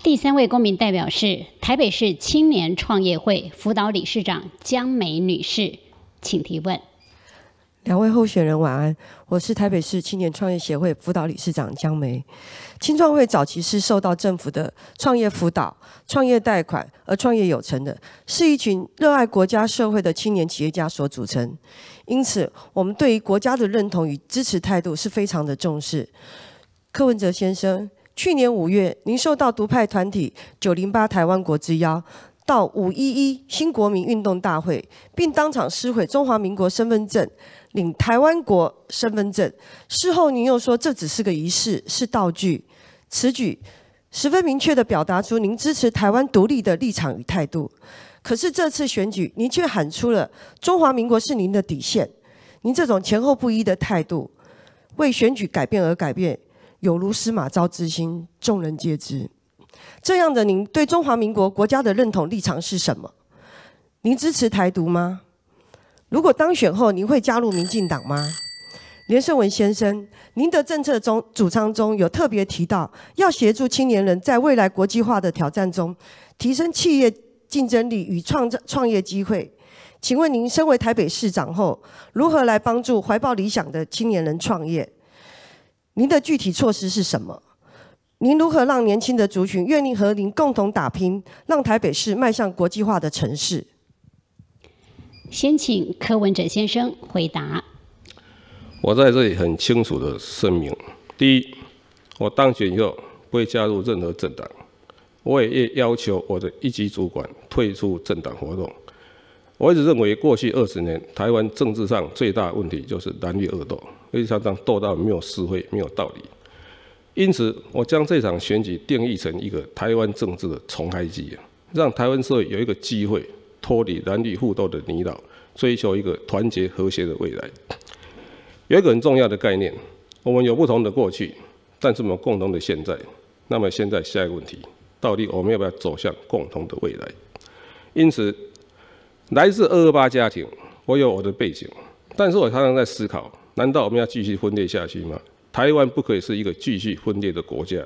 第三位公民代表是台北市青年创业会辅导理事长江梅女士，请提问。两位候选人晚安，我是台北市青年创业协会辅导理事长江梅。青创会早期是受到政府的创业辅导、创业贷款而创业有成的，是一群热爱国家社会的青年企业家所组成。因此，我们对于国家的认同与支持态度是非常的重视。柯文哲先生，去年5月，您受到独派团体908台湾国之邀，到511新国民运动大会，并当场撕毁中华民国身份证，领台湾国身份证。事后您又说这只是个仪式，是道具。此举十分明确地表达出您支持台湾独立的立场与态度。可是这次选举，您却喊出了中华民国是您的底线。您这种前后不一的态度，为选举改变而改变，有如司马昭之心，众人皆知。这样的您对中华民国国家的认同立场是什么？您支持台独吗？如果当选后，您会加入民进党吗？连胜文先生，您的政策中主张中有特别提到，要协助青年人在未来国际化的挑战中，提升企业竞争力与创业机会。请问您身为台北市长后，如何来帮助怀抱理想的青年人创业？您的具体措施是什么？您如何让年轻的族群愿意和您共同打拼，让台北市迈向国际化的城市？先请柯文哲先生回答。我在这里很清楚的声明：第一，我当选以后不会加入任何政党，我也要求我的一级主管退出政党活动。我一直认为，过去20年台湾政治上最大的问题就是蓝绿恶斗，而且常常斗到没有是非、没有道理。因此，我将这场选举定义成一个台湾政治的重开机，让台湾社会有一个机会脱离蓝绿互斗的泥淖，追求一个团结和谐的未来。有一个很重要的概念，我们有不同的过去，但是我们有共同的现在。那么现在下一个问题，到底我们要不要走向共同的未来？因此，来自228家庭，我有我的背景，但是我常常在思考，难道我们要继续分裂下去吗？台湾不可以是一个继续分裂的国家。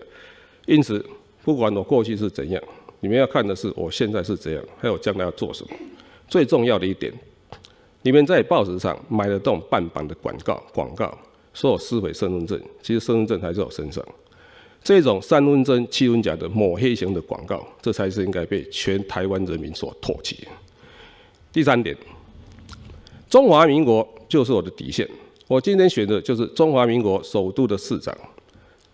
因此，不管我过去是怎样，你们要看的是我现在是怎样，还有将来要做什么。最重要的一点，你们在报纸上买了这种半版的广告，说我撕毁身份证，其实身份证还在我身上。这种3分真7分假的抹黑型的广告，这才是应该被全台湾人民所唾弃。第3点，中华民国就是我的底线。我今天选的就是中华民国首都的市长。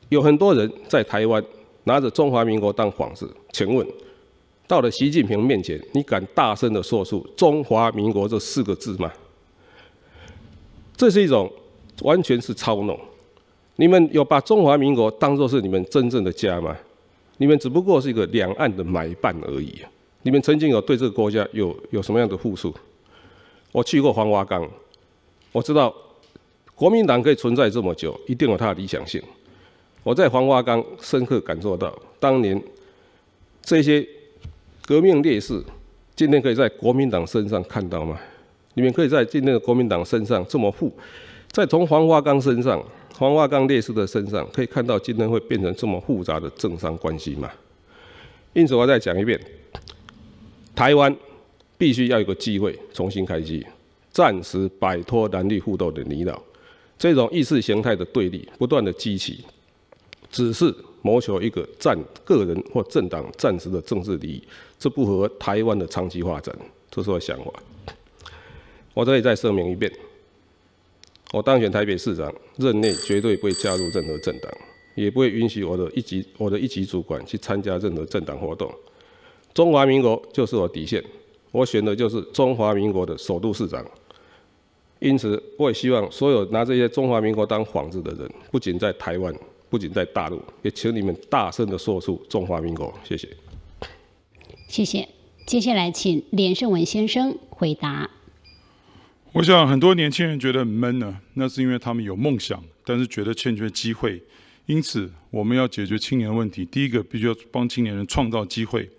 有很多人在台湾拿着中华民国当幌子，请问，到了习近平面前，你敢大声地说出中华民国这4个字吗？这是一种完全是操弄。你们有把中华民国当作是你们真正的家吗？你们只不过是一个两岸的买办而已。你们曾经有对这个国家有什么样的付出？我去过黄花岗，我知道国民党可以存在这么久，一定有它的理想性。我在黄花岗深刻感受到，当年这些革命烈士，今天可以在国民党身上看到吗？你们可以在今天的国民党身上这么再从黄花岗身上、黄花岗烈士的身上，可以看到今天会变成这么复杂的政商关系吗？因此，我再讲一遍，台湾必须要有个机会重新开机，暂时摆脱蓝绿互斗的泥淖。这种意识形态的对立不断的激起，只是谋求一个个人或政党暂时的政治利益，这不合台湾的长期发展。这是我的想法。我这里再声明一遍，我当选台北市长，任内绝对不会加入任何政党，也不会允许我的一级主管去参加任何政党活动。中华民国就是我底线，我选的就是中华民国的首都市长。因此，我也希望所有拿这些中华民国当幌子的人，不仅在台湾，不仅在大陆，也请你们大声地说出中华民国。谢谢。谢谢。接下来请连胜文先生回答。我想很多年轻人觉得很闷呢，那是因为他们有梦想，但是觉得欠缺机会。因此，我们要解决青年问题，第一个必须要帮青年人创造机会。